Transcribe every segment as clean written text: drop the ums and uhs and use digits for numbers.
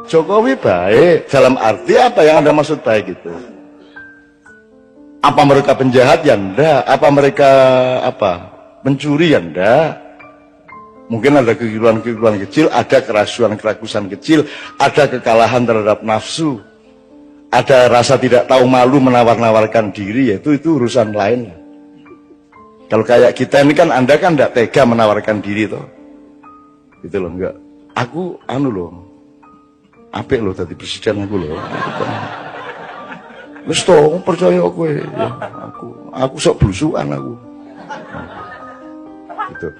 Jokowi baik dalam arti apa yang Anda maksud baik itu? Apa mereka penjahat? Ya enggak. Apa mereka mencuri? Ya enggak. Mungkin ada kekeliruan-kekeliruan kecil, ada kerasuan-kerakusan kecil, ada kekalahan terhadap nafsu, ada rasa tidak tahu malu menawar-nawarkan diri, yaitu itu urusan lain. Kalau kayak kita ini kan, Anda kan tidak tega menawarkan diri toh. Gitu loh, enggak. Aku loh. Apik loh tadi presiden aku loh. Wis to, percaya aku ya. Aku sok blusukan aku. Gitu.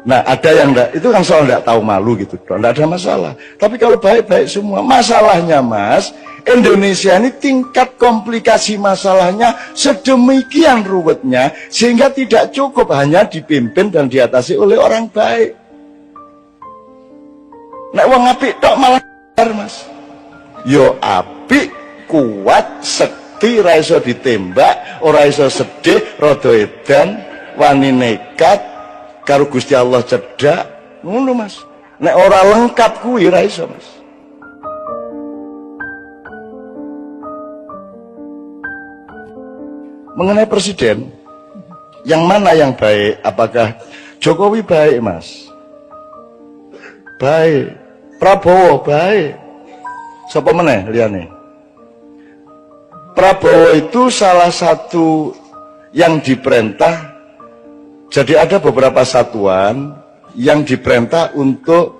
Nah, ada yang enggak, itu kan soal enggak tahu malu gitu, enggak ada masalah. Tapi kalau baik-baik semua, masalahnya Mas, Indonesia ini tingkat komplikasi masalahnya sedemikian ruwetnya, sehingga tidak cukup hanya dipimpin dan diatasi oleh orang baik. Nek wong apik tok malah Mas. Yo apik, kuat, sekti, ra iso ditembak, ora iso sedih, rada edan, wani nekat, karo Gusti Allah cedak, ngono Mas. Nek ora lengkap kuwi ora iso Mas. Mengenai presiden, yang mana yang baik? Apakah Jokowi baik Mas? Baik. Prabowo baik. Sapa meneh liyane? Prabowo itu salah satu yang diperintah. Jadi ada beberapa satuan yang diperintah untuk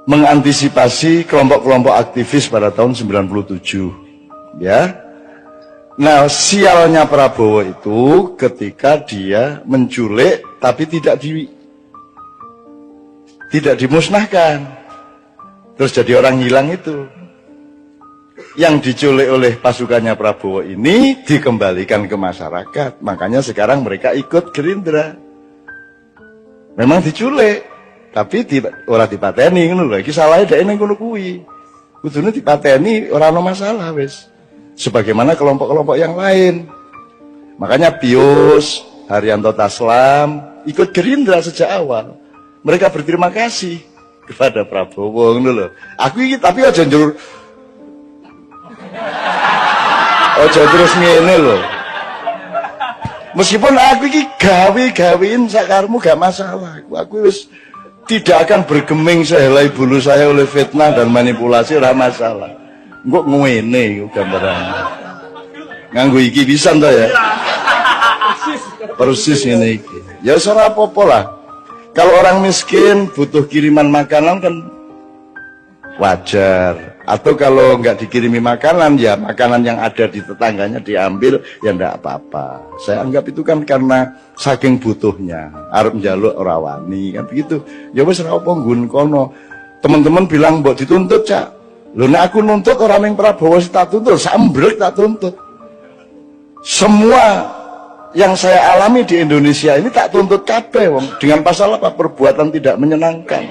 mengantisipasi kelompok-kelompok aktivis pada tahun 97. Ya. Nah, sialnya Prabowo itu ketika dia menculik tapi tidak dimusnahkan. Terus jadi orang hilang itu. Yang diculik oleh pasukannya Prabowo ini dikembalikan ke masyarakat. Makanya sekarang mereka ikut Gerindra. Memang diculik, tapi ora dipateni ngono lho. Iki salahe dhek ning ngono kuwi. Kudune dipateni ora ono masalah wis. Sebagaimana kelompok-kelompok yang lain. Makanya Pius, Haryanto Taslam ikut Gerindra sejak awal. Mereka berterima kasih kepada Prabowo ngono lho. Aku iki tapi aja njur ojo terus ngene lho. Meskipun aku iki gawe-gawein sakarmu gak masalah. Aku wis tidak akan bergeming sehelai bulu saya oleh fitnah dan manipulasi, ora masalah. Engko ngene iku gambaran. Nganggo iki pisan to ya. Persis ngene iki. Ya ora apa-apa lah. Kalau orang miskin butuh kiriman makanan kan wajar. Atau kalau nggak dikirimi makanan, ya makanan yang ada di tetangganya diambil, ya nggak apa-apa. Saya anggap itu kan karena saking butuhnya. Arep njaluk ora wani, kan begitu. Ya wis ora apa nggon kono. Teman-teman bilang mbok dituntut, Cak. Lho nek aku nuntut orang yang Prabowo tak tuntut, sambrek tak tuntut. Semua yang saya alami di Indonesia ini tak tuntut kabeh wong. Dengan pasal apa? Perbuatan tidak menyenangkan.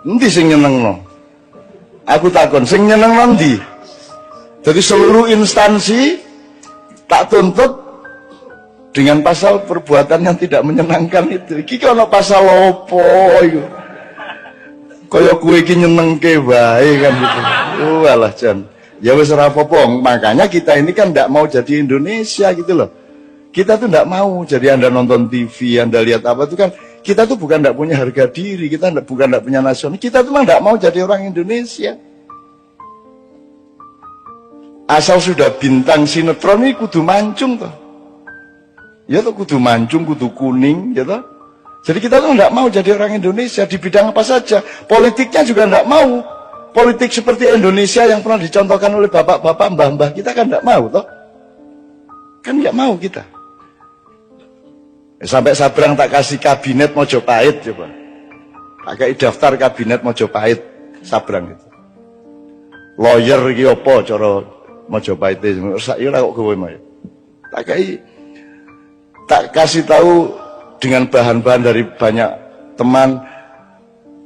Endi sing nyenengno? Aku takon, sing nyenengno ndi? Jadi seluruh instansi tak tuntut dengan pasal perbuatan yang tidak menyenangkan itu. Iki ono pasal opo iku? Kaya kowe iki nyenengke wae kan gitu. Walah Jan. Ya wis ora apa-apa. Makanya kita ini kan ndak mau jadi Indonesia gitu loh. Kita tuh ndak mau jadi Anda nonton TV, Anda lihat apa itu kan. Kita tuh bukan tidak punya harga diri, kita bukan tidak punya nasional, kita tuh memang tidak mau jadi orang Indonesia. Asal sudah bintang sinetron ini kudu mancung toh. Ya toh kudu mancung, kudu kuning, ya toh. Jadi kita tuh tidak mau jadi orang Indonesia di bidang apa saja. Politiknya juga tidak mau. Politik seperti Indonesia yang pernah dicontohkan oleh bapak-bapak, mbah-mbah kita kan tidak mau toh. Kan tidak mau kita. Sampai Sabrang tak kasih kabinet Mojopahit coba. Tak kasih daftar kabinet Mojopahit Sabrang itu. Lawyer iki apa cara Mojopahit itu? Saiki ora kok kowe mau. Tak kasih tahu dengan bahan-bahan dari banyak teman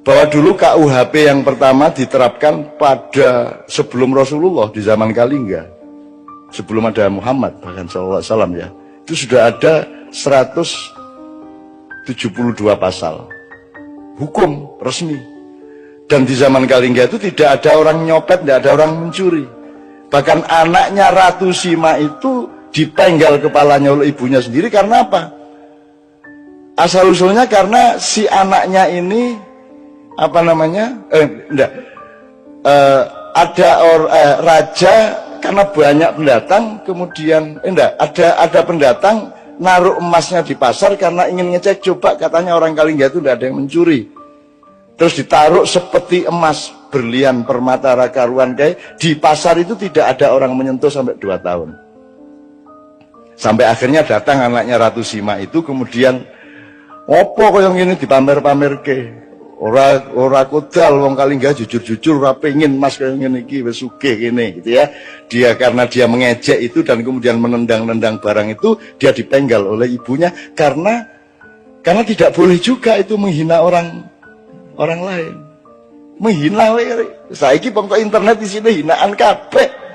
bahwa dulu KUHP yang pertama diterapkan pada sebelum Rasulullah di zaman Kalingga. Sebelum ada Muhammad bahkan sallallahu alaihi wasallam ya. Itu sudah ada 172 pasal hukum resmi. Dan di zaman Kalingga itu tidak ada orang nyopet, tidak ada orang mencuri. Bahkan anaknya Ratu Sima itu dipenggal kepalanya oleh ibunya sendiri karena apa? Asal usulnya karena si anaknya ini apa namanya? Ada raja karena banyak pendatang, kemudian ada pendatang naruh emasnya di pasar karena ingin ngecek coba katanya orang Kalingga itu tidak ada yang mencuri. Terus ditaruh seperti emas, berlian, permata, rakaruan kayak di pasar itu tidak ada orang menyentuh sampai 2 tahun. Sampai akhirnya datang anaknya Ratu Sima itu, kemudian opo koyo ngene dipamer-pamer ke. Ora kodal wong Kalingga jujur-jujur ora pengin emas koyo ngene iki wis sugih kene gitu ya. Dia karena dia mengejek itu dan kemudian menendang-nendang barang itu, dia dipenggal oleh ibunya karena tidak boleh juga itu menghina orang lain. Menghina saiki pokok internet di sini hinaan kabeh.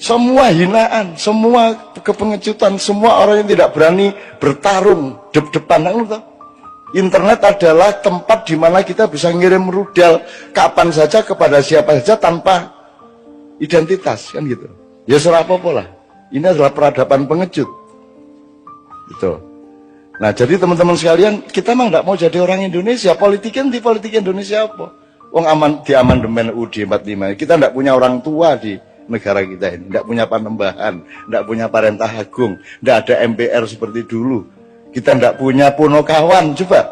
Semua hinaan, semua kepengecutan, semua orang yang tidak berani bertarung depan. Internet adalah tempat di mana kita bisa ngirim rudal kapan saja kepada siapa saja tanpa identitas, kan gitu. Ya serapopo lah. Ini adalah peradaban pengecut. Gitu. Nah, jadi teman-teman sekalian, kita mah nggak mau jadi orang Indonesia. Politik Indonesia apa? Wong di amandemen UUD 45. Kita nggak punya orang tua di negara kita ini, nggak punya panembahan, nggak punya parentah agung, nggak ada MPR seperti dulu. Kita nggak punya punokawan, coba.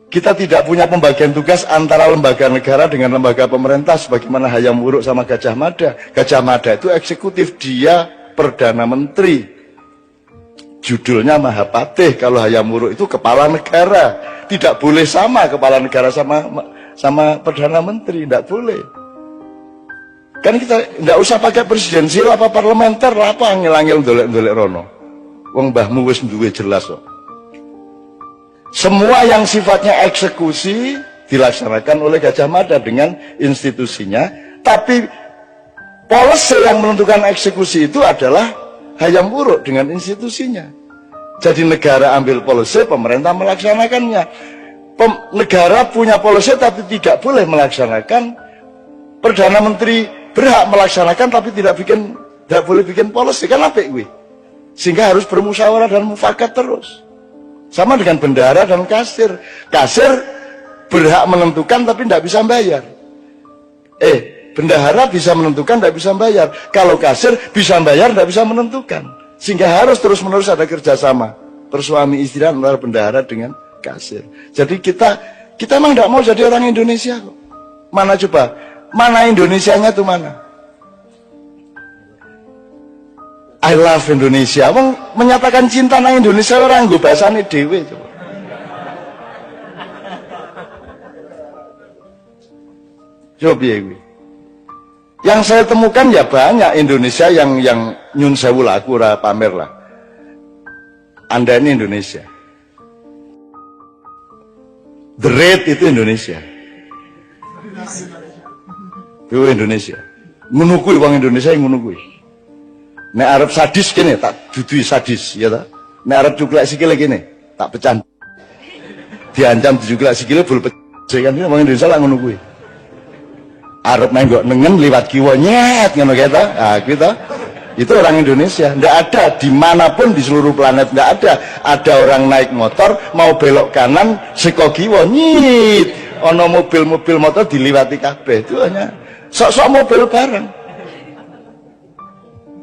Kita tidak punya pembagian tugas antara lembaga negara dengan lembaga pemerintah, sebagaimana Hayam Wuruk sama Gajah Mada. Gajah Mada itu eksekutif, dia Perdana Menteri. Judulnya Mahapatih. Kalau Hayam Wuruk itu kepala negara. Tidak boleh sama kepala negara sama Perdana Menteri, tidak boleh. Kan kita tidak usah pakai presidensial apa parlementer lah, apa angel-angel dolek-dolek rono. Wong mbahmu wis duwe jelas kok. Semua yang sifatnya eksekusi dilaksanakan oleh Gajah Mada dengan institusinya, tapi policy yang menentukan eksekusi itu adalah Hayam Wuruk dengan institusinya. Jadi negara ambil policy, pemerintah melaksanakannya. Negara punya policy tapi tidak boleh melaksanakan. Perdana Menteri berhak melaksanakan tapi tidak boleh bikin policy, kan apik kuwi. Sehingga harus bermusyawarah dan mufakat terus. Sama dengan bendahara dan kasir. Kasir berhak menentukan tapi tidak bisa bayar. Bendahara bisa menentukan, tidak bisa bayar. Kalau kasir bisa bayar, tidak bisa menentukan. Sehingga harus terus-menerus ada kerjasama bersuami istri antara bendahara dengan kasir. Jadi kita emang tidak mau jadi orang Indonesia kok. Mana coba? Mana Indonesianya tuh mana? I love Indonesia. Wong menyatakan cinta nang Indonesia orang nggo bahasane dhewe coba. Coba piye. Yang saya temukan ya banyak Indonesia yang nyun sewu lah, aku ora pamer lah. Anda ini Indonesia. The Red itu Indonesia. Itu Indonesia. Menukui uang Indonesia yang menukui. Nek Arab sadis kene tak dudui sadis, ya ta? Nek Arab cuklek sikile kene tak pecan. Diancam dicuklek sikile bul pecah kan wong Indonesia lah ngono kuwi. Arab main kok nengen liwat kiwa nyet ngono kae ta. Ah gitu. Itu orang Indonesia. Ndak ada dimanapun di seluruh planet, ndak ada. Ada orang naik motor mau belok kanan seko kiwa nyit. Ono mobil-mobil motor diliwati kabeh. Itu hanya sok-sok mobil bareng.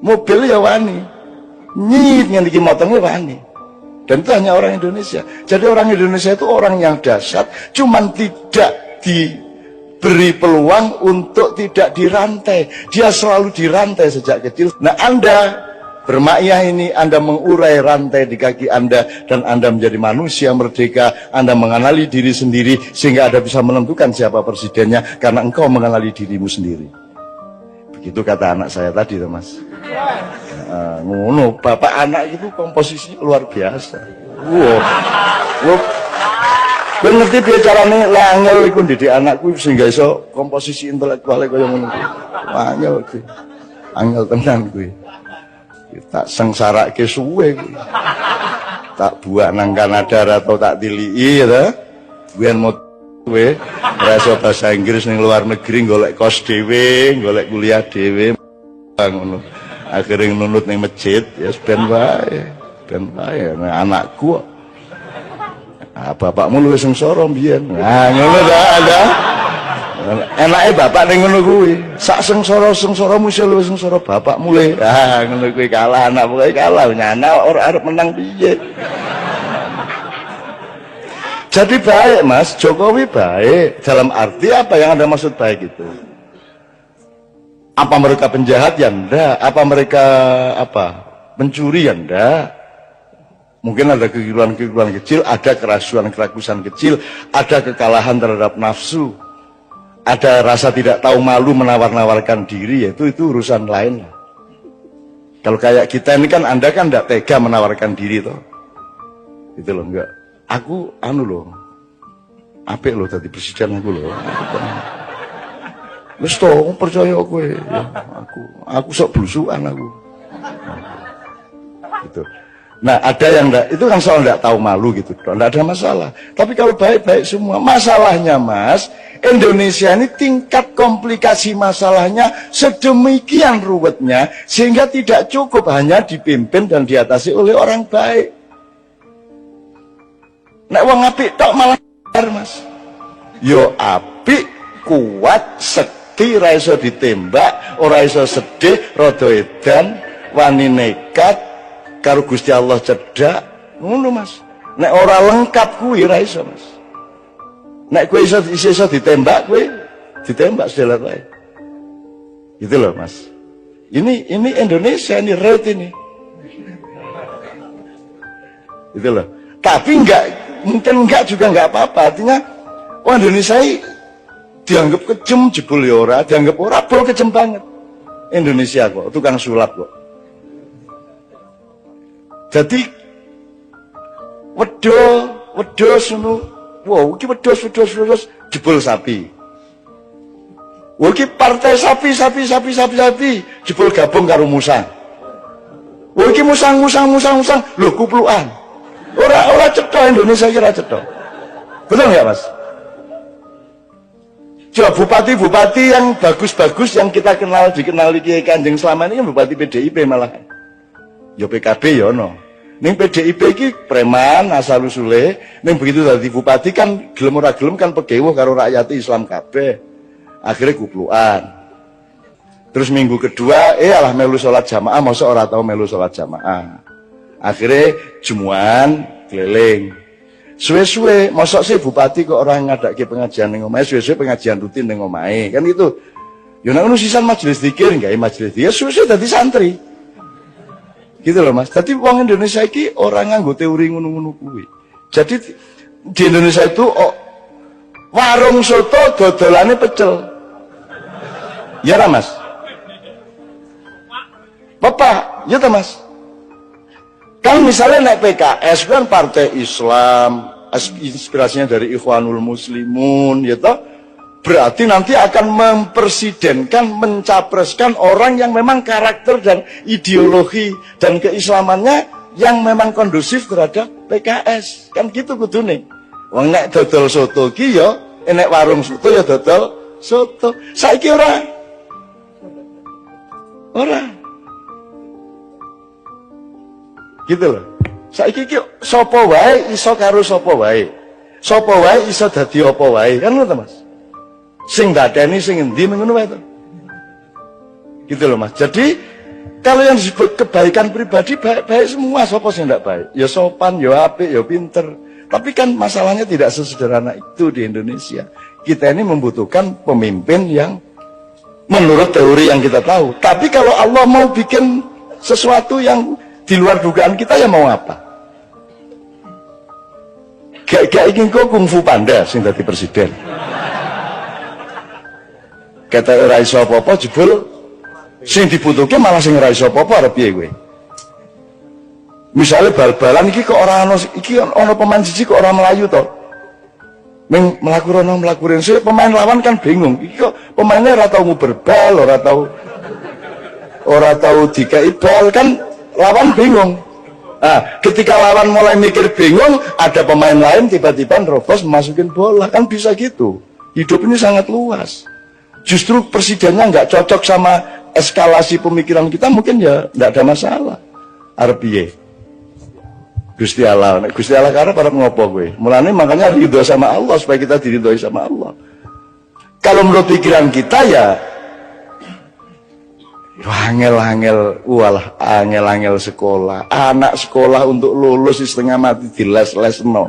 Mobil ya wani. Nyit ngendiki motornya wani. Dan itu hanya orang Indonesia. Jadi orang Indonesia itu orang yang dahsyat, cuman tidak diberi peluang untuk tidak dirantai. Dia selalu dirantai sejak kecil. Nah, Anda bermakyah ini, Anda mengurai rantai di kaki Anda, dan Anda menjadi manusia merdeka. Anda mengenali diri sendiri sehingga Anda bisa menentukan siapa presidennya karena engkau mengenali dirimu sendiri. Begitu kata anak saya tadi, Mas. Ngono, bapak anak itu komposisinya luar biasa. Wow. Gue ngerti biar caranya langel iku didik anakku sehingga iso komposisi intelektualnya kaya ngono. Angel kuwi. Angel tenan kuwi. Tak sengsarake suwe kuwi. tak buat nang Kanada atau tak tilii ya biar mau we rasa bahasa Inggris ning luar negeri golek kos dhewe golek kuliah dhewe ngono akhirnya nunut ning masjid ya ben wae nah, anakku bapakmu luwih sengsara mbiyen nah ngono ta ada enake bapak ning ngono kuwi sak sengsara-sengsaramu iso luwih sengsara bapakmu le ngono kuwi kalah anak pokoke kalah nyana ora arep menang piye. Jadi baik Mas, Jokowi baik dalam arti apa yang Anda maksud baik itu? Apa mereka penjahat? Ya enggak. Apa mereka pencuri? Ya enggak. Mungkin ada kekeliruan-kekeliruan kecil, ada kerasuan-kerakusan kecil, ada kekalahan terhadap nafsu, ada rasa tidak tahu malu menawar-nawarkan diri, yaitu itu urusan lain lah. Kalau kayak kita ini kan Anda kan enggak tega menawarkan diri toh. Itu loh enggak. Aku loh apik loh tadi presiden aku loh wis to percaya kowe ya aku sok blusukan aku gitu. Nah ada yang enggak itu kan soal enggak tahu malu gitu enggak ada masalah, tapi kalau baik-baik semua masalahnya Mas Indonesia ini tingkat komplikasi masalahnya sedemikian ruwetnya sehingga tidak cukup hanya dipimpin dan diatasi oleh orang baik. Nek wong apik tok malah Mas. Yo apik, kuat, sekti, ora iso ditembak, ora iso sedih, rada edan, wani nekat, karo Gusti Allah cedak, ngono Mas. Nek ora lengkap kuwi ora iso Mas. Nek kowe iso ditembak kowe, ditembak sedelat wae. Gitu loh Mas. Ini Indonesia ini real ini. Gitu loh. Tapi mungkin enggak juga enggak apa-apa. Artinya orang Indonesia dianggap kejem jebul ya ora, dianggap ora bol kejem banget. Indonesia kok tukang sulap kok. Jadi wedhus ngono. Wow, iki wedhus jebul sapi. Wah iki partai sapi jebul gabung karo musang. Wah iki musang. Lho kuplukan. Ora cetha Indonesia kira cetha. Betul nggak Mas? Coba bupati-bupati yang bagus-bagus yang kita dikenali Kiai Kanjeng selama ini kan bupati PDIP malah. Ya PKB ya ono. Ning PDIP iki preman asal usule, ning begitu dadi bupati kan gelem ora gelem kan pegewuh karo rakyat Islam kabeh. Akhirnya kuplukan. Terus minggu kedua alah melu salat jamaah, mosok ora tau melu salat jamaah. Akhirnya jumuan keliling. Suwe-suwe, mosok sih bupati kok orang ngadake pengajian ning omahe, suwe-suwe pengajian rutin ning omahe. Kan gitu. Ya nek ngono sisan majelis zikir, gawe majelis zikir, suwe-suwe dadi santri. Gitu loh Mas. Jadi wong Indonesia iki orang nganggo teori ngono-ngono kuwi. Jadi di Indonesia itu warung soto dodolane pecel. Ya ra Mas? Bapak, ya ta Mas? Kan misalnya naik PKS kan partai Islam, inspirasinya dari Ikhwanul Muslimun, ya toh? Berarti nanti akan mempresidenkan, mencapreskan orang yang memang karakter dan ideologi dan keislamannya yang memang kondusif terhadap PKS. Kan gitu kudune. Wong nek dodol soto ki ya, nek warung soto ya dodol soto. Saiki ora. Gitu loh. Saiki ki sapa wae iso karo sapa wae. Sapa wae iso dadi apa wae. Kan ngono to Mas. Sing dadeni sing endi ngono wae to. Gitu loh Mas. Jadi kalau yang disebut kebaikan pribadi baik-baik semua, sapa sing ndak baik? Ya sopan, ya apik, ya pinter. Tapi kan masalahnya tidak sesederhana itu di Indonesia. Kita ini membutuhkan pemimpin yang menurut teori yang kita tahu. Tapi kalau Allah mau bikin sesuatu yang di luar dugaan kita, ya mau apa? Gak ingin kok kungfu panda sing dadi presiden. Kata ora iso apa-apa jebul sing dibutuhke malah sing ora iso apa-apa arep piye kowe? Misale bal-balan iki kok ora ana iki ana pemain siji kok ora melayu to. Ning mlaku rono mlaku rene pemain lawan kan bingung. Iki kok pemainnya ora tau nguber bal, ora tau dikai bal kan lawan bingung. Nah, ketika lawan mulai mikir bingung, ada pemain lain tiba-tiba nerobos memasukin bola, kan bisa gitu. Hidup ini sangat luas. Justru presidennya nggak cocok sama eskalasi pemikiran kita, mungkin ya nggak ada masalah. Arpiye, Gusti Allah karena para ngopo gue. Mulanya makanya ridho sama Allah supaya kita diridhoi sama Allah. Kalau menurut pikiran kita ya angel sekolah. Anak sekolah untuk lulus setengah mati di les no.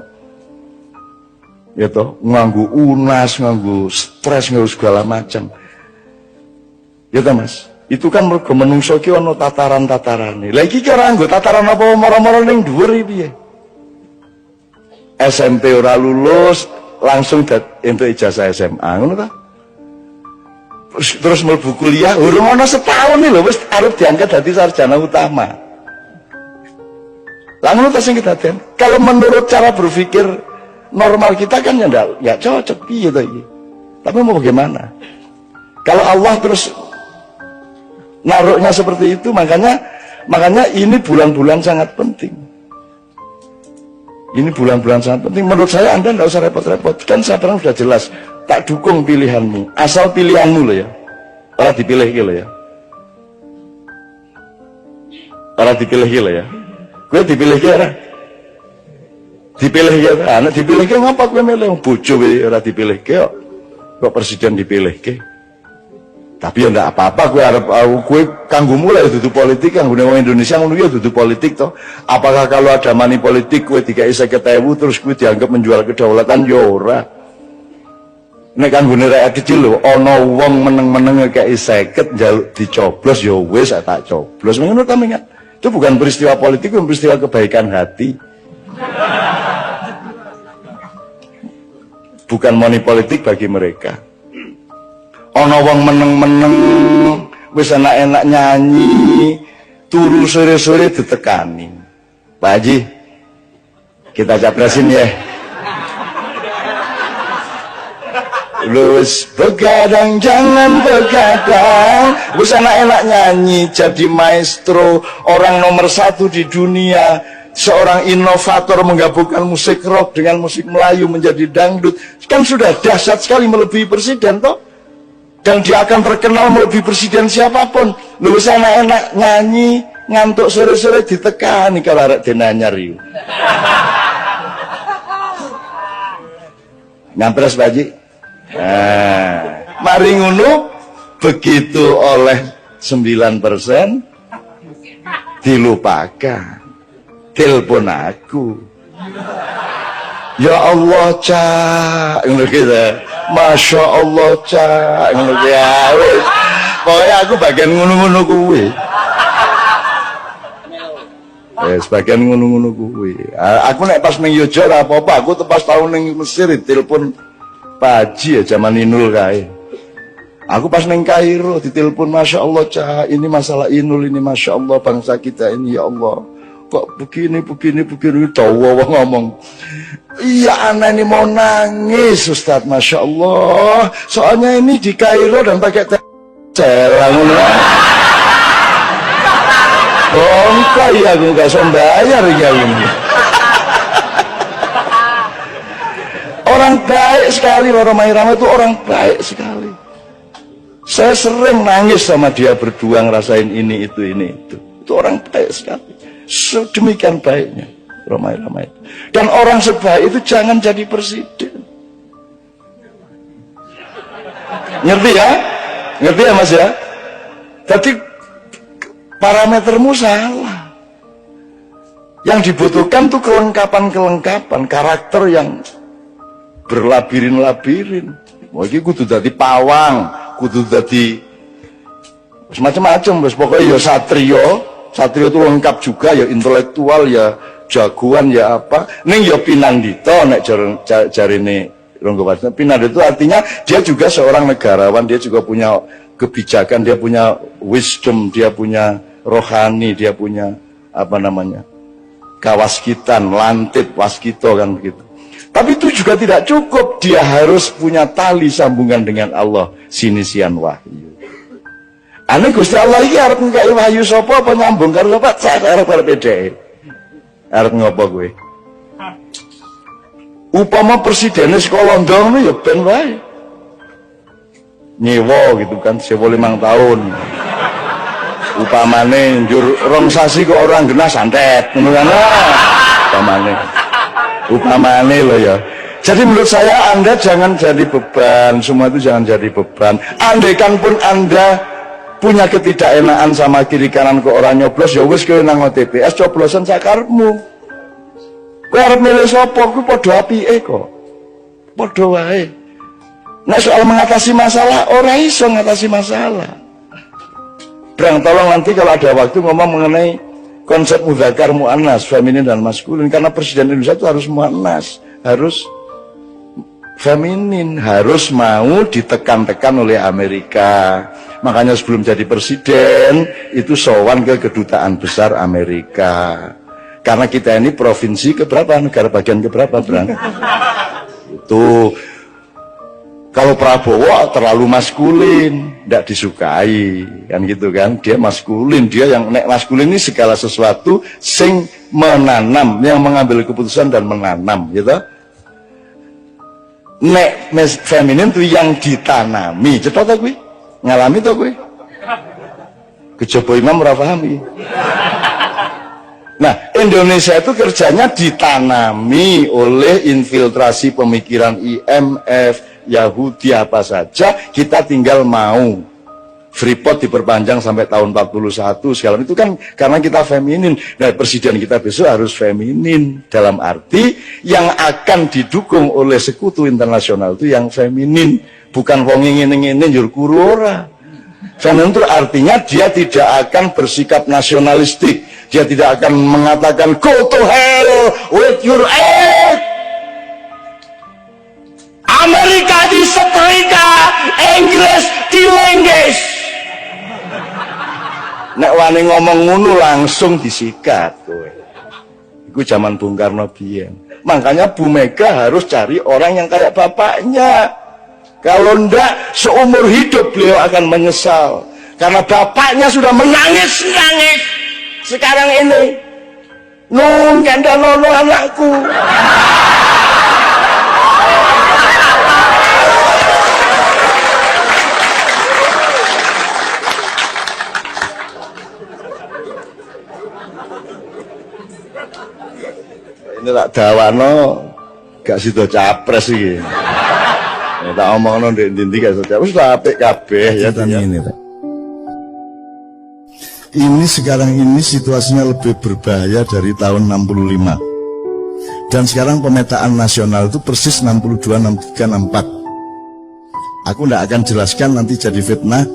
Ya toh, nganggu unas, nganggu stres, nganggu segala macam. Ya toh Mas, itu kan mergo menungso ki ana tataran-tatarane. Lah iki kira nggo tataran apa moro-moro ning dhuwur iki piye? SMP ora lulus, langsung entuk ijazah SMA, ngono ta? Terus mlebu kuliah, urung ana setahun nih lho wis arep diangkat dadi sarjana utama. Lah ngono ta sing kedaden. Kalau menurut cara berpikir normal kita kan ya enggak cocok piye to iki. Tapi mau bagaimana? Kalau Allah terus naruhnya seperti itu, makanya ini bulan-bulan sangat penting. Ini bulan-bulan sangat penting. Menurut saya Anda enggak usah repot-repot. Kan sekarang sudah jelas. Tak dukung pilihanmu, asal pilihanmu loh ya. Orang dipilih gitu ya. Orang dipilih gitu ya. Gue dipilih gitu ya. Dipilih gitu. Anak dipilih gitu ngapa gue milih bojo orang dipilih gitu. Kok presiden dipilih gitu. Tapi ya enggak apa-apa, gue kanggo mulai duduk politik, kanggo orang Indonesia ngono ya duduk politik toh. Apakah kalau ada money politik gue dikai 50.000 terus gue dianggap menjual kedaulatan ya ora. Nek kanggone rakyat kecil lho, ana wong meneng-meneng kei 50 njaluk dicoblos ya wis tak coblos. Ngono ta mengat. Itu bukan peristiwa politik, itu peristiwa kebaikan hati. Bukan money politik bagi mereka. Ana wong meneng-meneng wis enak-enak nyanyi, turu sore-sore ditekani. Pak Haji, kita capresin ya. Lulus begadang jangan begadang, wis enak-enak nyanyi jadi maestro, orang nomor 1 di dunia, seorang inovator menggabungkan musik rock dengan musik Melayu menjadi dangdut, kan sudah dahsyat sekali melebihi presiden toh, dan dia akan terkenal melebihi presiden siapapun. Lulus enak-enak nyanyi, ngantuk sore-sore ditekani kalau arek denanyar yuk. Nyampres Pak Haji. Mari ngono begitu oleh 9% dilupakan. Telepon aku. Ya Allah Cak, ngono gitu. Masya Allah Cak, ngono ya wis. Pokoke aku bagian ngono-ngono kuwi. Sebagian ngono-ngono kuwi. Aku nek pas ning Yojo ora apa-apa, aku pas tahun ning Mesir telepon Pak Haji ya zaman Inul kae. Aku pas neng Kairo ditelepon, Masya Allah Cah, ini masalah Inul ini, Masya Allah bangsa kita ini ya Allah. Kok begini tahu ngomong. Iya anak ini mau nangis Ustaz, Masya Allah. Soalnya ini di Kairo dan pakai celang. Bongkar ya aku gak sembayar ya ini. Orang baik sekali, Romai Rama itu orang baik sekali. Saya sering nangis sama dia berdua ngerasain ini itu. Itu orang baik sekali. Sedemikian baiknya Romai Rama itu. Dan orang sebaik itu jangan jadi presiden. Ngerti ya? Ngerti ya Mas ya? Jadi parametermu salah. Yang dibutuhkan tuh kelengkapan karakter yang berlabirin-labirin. Wah iki kudu dadi pawang, kudu dadi semacam-macam wis pokoknya ya satrio itu lengkap juga ya, intelektual ya, jagoan ya apa. Ning ya pinandita nek jarine Ronggo Warsito. Pinandita itu artinya dia juga seorang negarawan, dia juga punya kebijakan, dia punya wisdom, dia punya rohani, dia punya apa namanya? Kawaskitan, lantip, waskito kan begitu. Tapi itu juga tidak cukup, dia harus punya tali sambungan dengan Allah, sinisian wahyu. Ane Gusti Allah iki arep ngkai wahyu sapa apa nyambung karo Pak Sak arep beda. Arep ngopo kowe? Upama presidennya sekolah London ya ben wae. Nyewa gitu kan, sewa 5 tahun. Upamane njur rong sasi kok orang genah santet, ngono kan. Upamane loh ya. Jadi menurut saya Anda jangan jadi beban, semua itu jangan jadi beban. Andaikan pun Anda punya ketidakenaan sama kiri kanan ke orang nyoblos, ya wis kowe nang TPS coblosan sakarepmu. Kowe arep milih sapa kuwi padha apike kok. Padha wae. Nek soal mengatasi masalah, ora iso ngatasi masalah. Brang, tolong nanti kalau ada waktu ngomong mengenai konsep mudzakar muannas, feminin dan maskulin, karena presiden Indonesia itu harus muannas, harus feminin, harus mau ditekan-tekan oleh Amerika. Makanya sebelum jadi presiden itu sowan ke kedutaan besar Amerika. Karena kita ini provinsi keberapa, negara bagian keberapa, Bran? Itu kalau Prabowo terlalu maskulin, tidak disukai, kan gitu kan? Dia maskulin, dia yang nek maskulin ini segala sesuatu sing menanam, yang mengambil keputusan dan menanam, gitu. Nek feminin itu yang ditanami, cetok tak gue? Ngalami tak gue? Kejaba imam ora pahami. Nah, Indonesia itu kerjanya ditanami oleh infiltrasi pemikiran IMF, Yahudi apa saja, kita tinggal mau. Freeport diperpanjang sampai tahun 41 segala itu kan karena kita feminin. Nah, presiden kita besok harus feminin, dalam arti yang akan didukung oleh sekutu internasional itu yang feminin, bukan wong ngene-ngene njur kuru ora. Feminin itu artinya dia tidak akan bersikap nasionalistik, dia tidak akan mengatakan go to hell with your aid. Amerika disetrika, Inggris dilengges. Nek wani ngomong ngono langsung disikat kowe. Iku zaman Bung Karno biyen. Makanya Bu Mega harus cari orang yang kayak bapaknya. Kalau ndak seumur hidup beliau akan menyesal. Karena bapaknya sudah menangis-nangis. Sekarang ini nun kandanono anakku. Ini tak dawano gak sido capres iki. Ya, tak omongno ndek ndi gak sido capres wis apik kabeh ya ini. Ini sekarang ini situasinya lebih berbahaya dari tahun 65. Dan sekarang pemetaan nasional itu persis 62, 63, 64. Aku ndak akan jelaskan nanti jadi fitnah.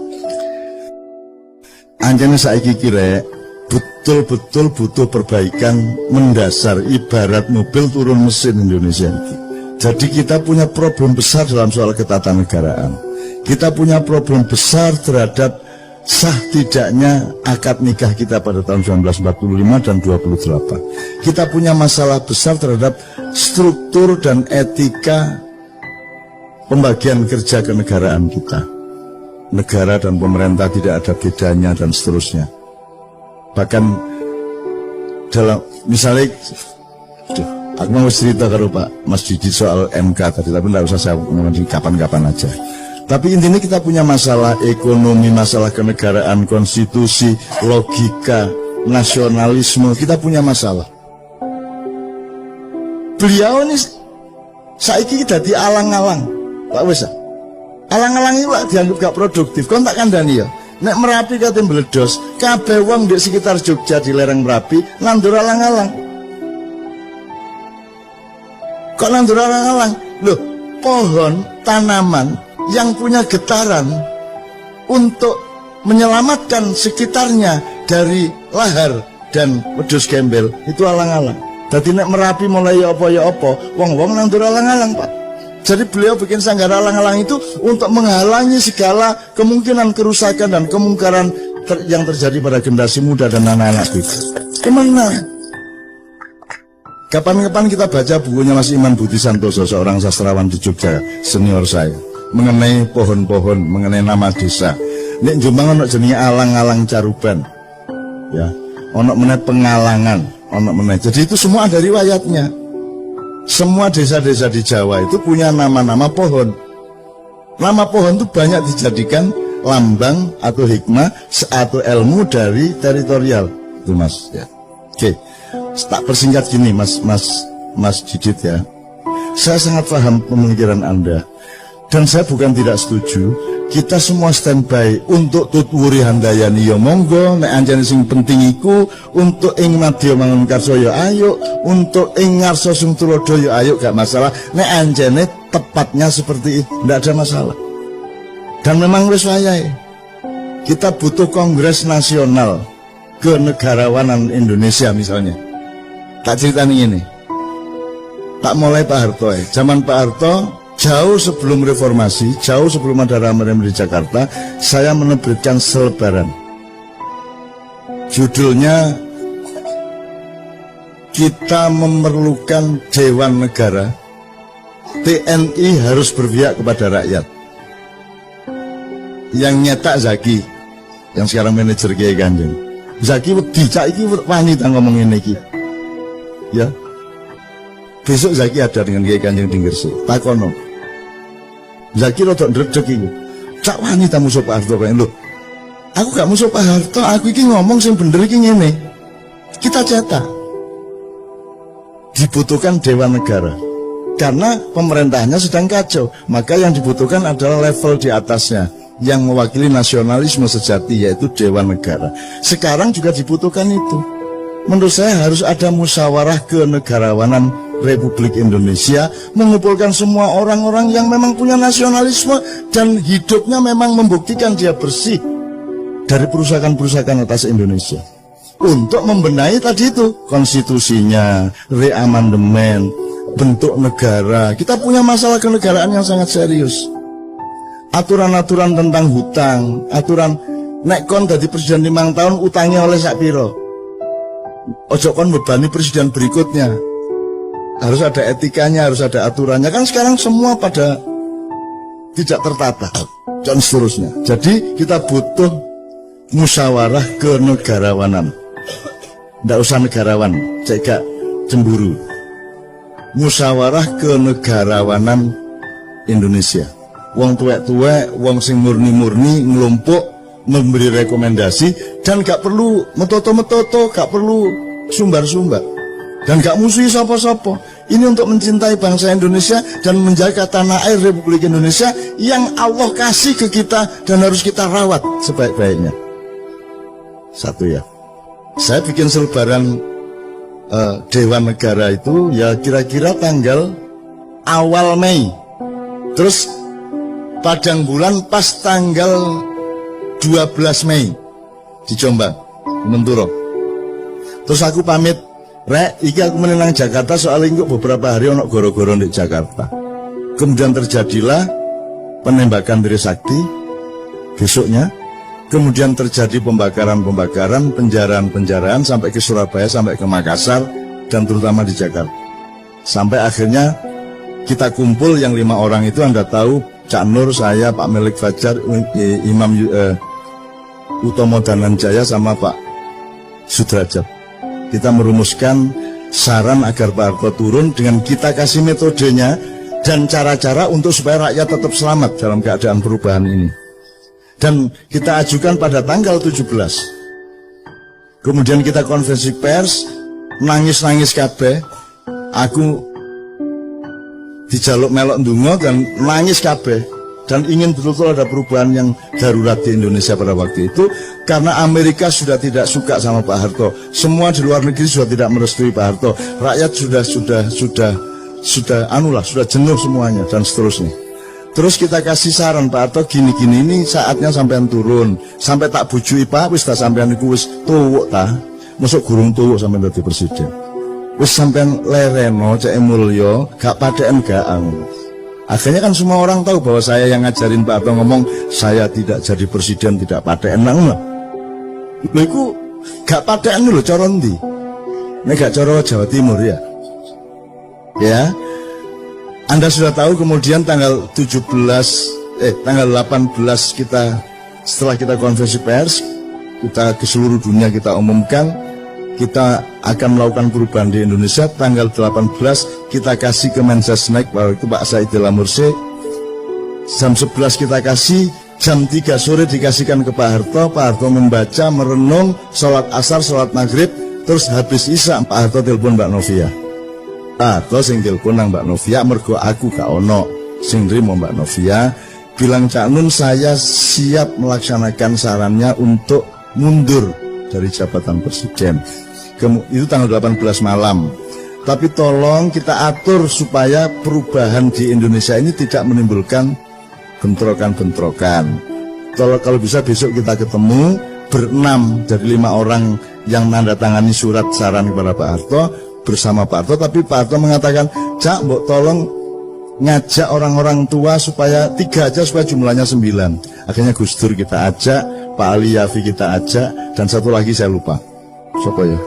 Anjane saiki kira betul-betul butuh perbaikan mendasar, ibarat mobil turun mesin Indonesia itu. Jadi kita punya problem besar dalam soal ketatanegaraan. Kita punya problem besar terhadap sah tidaknya akad nikah kita pada tahun 1945 dan 28. Kita punya masalah besar terhadap struktur dan etika pembagian kerja kenegaraan kita. Negara dan pemerintah tidak ada bedanya dan seterusnya. Bahkan dalam misalnya aku mau cerita kalau Pak Mas Didi soal MK tadi, tapi tidak usah saya ngomongin kapan-kapan aja. Tapi intinya kita punya masalah ekonomi, masalah kenegaraan, konstitusi, logika, nasionalisme, kita punya masalah. Beliau ini saiki dadi alang-alang, Pak wis. Alang-alang iki Pak dianggap gak produktif. Kon tak kandhani ya. Nek Merapi kate meledos, kabeh wong di sekitar Jogja di lereng Merapi nandur alang-alang. Kok nandur alang-alang? Loh, pohon, tanaman yang punya getaran untuk menyelamatkan sekitarnya dari lahar dan wedhus gembel itu alang-alang. Dadi nek Merapi mulai apa ya apa, wong-wong nandur alang-alang, Pak. Jadi beliau bikin sanggar alang-alang itu untuk menghalangi segala kemungkinan kerusakan dan kemungkaran yang terjadi pada generasi muda dan anak-anak kita. Kemana? Kapan-kapan kita baca bukunya Mas Iman Budi Santoso, seorang sastrawan di Jogja, senior saya, mengenai pohon-pohon, mengenai nama desa. Nek Jombang ono jenenge alang-alang Caruban. Ya, ono meneh Pengalangan, Ono meneh. Jadi itu semua ada riwayatnya. Semua desa-desa di Jawa itu punya nama-nama pohon. Nama pohon itu banyak dijadikan lambang atau hikmah atau ilmu dari teritorial. Itu Mas ya. Oke. Tak persingkat gini Mas Didit ya. Saya sangat paham pemikiran Anda. Dan saya bukan tidak setuju. Kita semua standby untuk tutwuri handayani ya monggo, nek anjane sing penting iku untuk ing madya mangun karso ya ayo, untuk ing ngarsa sing tulodo ya ayo, gak masalah. Nek anjane tepatnya seperti itu, ndak ada masalah. Dan memang wis wayahe. Kita butuh kongres nasional kenegarawanan Indonesia misalnya. Tak ceritani ini. Tak mulai Pak Harto ya. Zaman Pak Harto jauh sebelum reformasi, jauh sebelum ada rame-rame di Jakarta, saya menerbitkan selebaran. Judulnya, kita memerlukan Dewan Negara, TNI harus berpihak kepada rakyat. Yang nyetak Zaki, yang sekarang manajer Kiai Kanjeng. Zaki dicak iki wani ta ngomong ngene iki. Ya. Besok Zaki ada dengan Kiai Kanjeng di Gresik. Takono. Zaki rodok ndredeg iki. Cak wani ta musuh Pak Harto kaya lho. Aku gak musuh Pak Harto, aku iki ngomong sing bener iki ngene. Kita cetak. Dibutuhkan Dewan Negara. Karena pemerintahnya sedang kacau, maka yang dibutuhkan adalah level di atasnya yang mewakili nasionalisme sejati, yaitu Dewan Negara. Sekarang juga dibutuhkan itu. Menurut saya harus ada musyawarah kenegarawanan Republik Indonesia, mengumpulkan semua orang-orang yang memang punya nasionalisme dan hidupnya memang membuktikan dia bersih dari perusahaan-perusahaan atas Indonesia, untuk membenahi tadi itu konstitusinya, reamandemen, bentuk negara. Kita punya masalah kenegaraan yang sangat serius. Aturan-aturan tentang hutang, aturan nek kon dadi presiden 5 tahun utangnya oleh sak piro, ojo kon bebani presiden berikutnya. Harus ada etikanya, harus ada aturannya. Kan sekarang semua pada tidak tertata dan seterusnya. Jadi kita butuh musyawarah kenegarawanan. Nggak usah negarawan, cek cemburu. Musyawarah kenegarawanan Indonesia. Wong tuwek-tuwek, wong sing murni-murni ngelompok memberi rekomendasi, dan gak perlu metoto-metoto, gak perlu sumbar-sumbar, dan gak musuhi sapa-sapa. Ini untuk mencintai bangsa Indonesia dan menjaga tanah air Republik Indonesia yang Allah kasih ke kita dan harus kita rawat sebaik-baiknya. Satu ya. Saya bikin selebaran Dewan Negara itu ya kira-kira tanggal awal Mei. Terus padang bulan pas tanggal 12 Mei di Jombang, Menturo. Terus aku pamit, Rek, iki aku menenang Jakarta soalnya kok beberapa hari ono goro-goro di Jakarta. Kemudian terjadilah penembakan Trisakti besoknya. Kemudian terjadi pembakaran-pembakaran, penjaraan-penjaraan sampai ke Surabaya, sampai ke Makassar, dan terutama di Jakarta. Sampai akhirnya kita kumpul yang 5 orang itu, Anda tahu, Cak Nur, saya, Pak Melik Fajar, Imam Utomo Dananjaya, sama Pak Sudrajat. Kita merumuskan saran agar Pak Harto turun dengan kita kasih metodenya dan cara-cara untuk supaya rakyat tetap selamat dalam keadaan perubahan ini. Dan kita ajukan pada tanggal 17. Kemudian kita konferensi pers, nangis-nangis kabeh. Aku dijaluk melok ndonga dan nangis kabeh. Dan ingin betul-betul ada perubahan yang darurat di Indonesia pada waktu itu, karena Amerika sudah tidak suka sama Pak Harto, semua di luar negeri sudah tidak merestui Pak Harto, rakyat sudah jenuh semuanya dan seterusnya. Terus kita kasih saran, Pak Harto gini-gini, ini saatnya sampean turun, sampai tak bujui Pak, wis tak sampean iku wis tuwuk ta, mosok gurung tuwuk sampean dadi presiden, wis sampean lereno cek mulya, gak padeken gaang. Akhirnya kan semua orang tahu bahwa saya yang ngajarin Pak Harto ngomong, saya tidak jadi presiden, tidak paten nang. Lho iku gak paten lho cara ndi? Nek gak cara Jawa Timur ya. Ya. Anda sudah tahu kemudian tanggal 18 kita setelah kita konferensi pers, kita ke seluruh dunia kita umumkan kita akan melakukan perubahan di Indonesia. Tanggal 18 kita kasih ke Mensesnek, bahwa itu Pak Saidillah Mursi. Jam 11 kita kasih, jam 3 sore dikasihkan ke Pak Harto. Pak Harto membaca, merenung, sholat asar, sholat maghrib, terus habis isya Pak Harto telepon Mbak Novia. Pak Harto sing telepon nang Mbak Novia, mergo aku gak ono sing nrimo Mbak Novia, bilang Cak Nun saya siap melaksanakan sarannya untuk mundur dari jabatan presiden. Itu tanggal 18 malam. Tapi tolong kita atur supaya perubahan di Indonesia ini tidak menimbulkan bentrokan-bentrokan. Kalau bisa besok kita ketemu berenam dari 5 orang yang nandatangani surat saran kepada Pak Harto bersama Pak Harto. Tapi Pak Harto mengatakan, Cak, mbok tolong ngajak orang-orang tua supaya 3 aja supaya jumlahnya 9. Akhirnya Gus Dur kita ajak, Pak Ali Yafi kita ajak, dan satu lagi saya lupa. Siapa ya?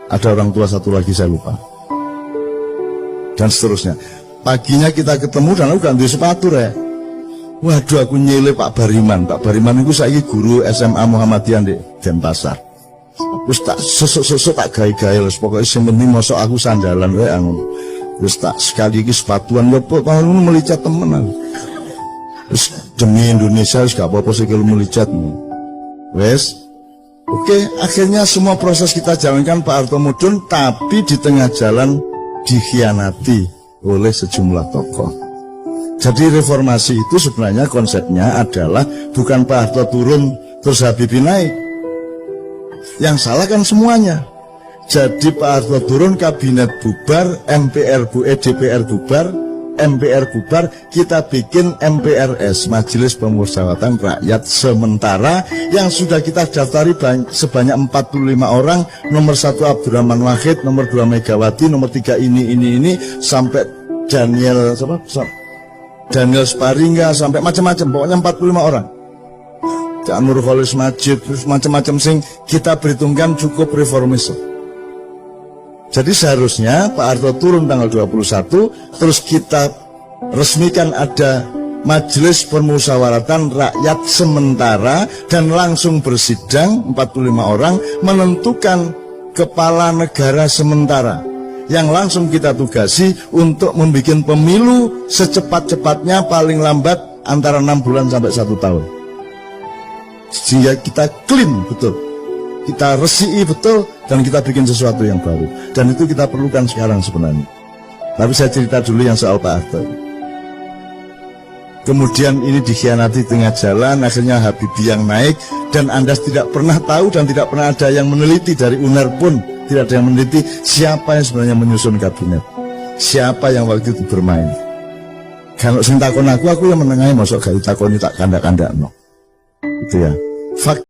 Ada orang tua satu lagi saya lupa. Dan seterusnya. Paginya kita ketemu dan aku ganti sepatu ya. Waduh, aku nyele Pak Bariman. Pak Bariman itu saya guru SMA Muhammadiyah di Denpasar. Terus tak sosok tak gaya-gaya, pokoknya sementing mosok aku sandalan wae anu. Terus tak sekali lagi sepatuan lepo kalau melicat temenan. Terus demi Indonesia gak apa-apa sih kalau melicat. Wes. Oke, akhirnya semua proses kita jalankan Pak Harto mudun, tapi di tengah jalan dikhianati oleh sejumlah tokoh. Jadi reformasi itu sebenarnya konsepnya adalah bukan Pak Harto turun terus Habibie naik. Yang salah kan semuanya. Jadi Pak Harto turun, kabinet bubar, DPR bubar, MPR bubar, kita bikin MPRS, Majelis Pemusyawaratan Rakyat Sementara, yang sudah kita daftari sebanyak 45 orang, nomor 1 Abdurrahman Wahid, nomor 2 Megawati, nomor 3 ini, sampai Daniel Sparingga, sampai macam-macam, pokoknya 45 orang. Cak Nur Kholis Majid, terus macam-macam sing kita perhitungkan cukup reformis. Jadi seharusnya Pak Harto turun tanggal 21, terus kita resmikan ada Majelis Permusyawaratan Rakyat Sementara dan langsung bersidang 45 orang menentukan kepala negara sementara yang langsung kita tugasi untuk membuat pemilu secepat-cepatnya, paling lambat antara 6 bulan sampai 1 tahun. Sehingga kita clean betul, kita resiki betul, dan kita bikin sesuatu yang baru. Dan itu kita perlukan sekarang sebenarnya. Tapi saya cerita dulu yang soal Pak Harto. Kemudian ini dikhianati tengah jalan, akhirnya Habibie yang naik, dan Anda tidak pernah tahu dan tidak pernah ada yang meneliti, dari UNER pun tidak ada yang meneliti siapa yang sebenarnya menyusun kabinet, siapa yang waktu itu bermain. Kalau sing takon aku yang menengahi, masuk gak ditakoni tak kandak-kandak no. Itu ya. Fakta.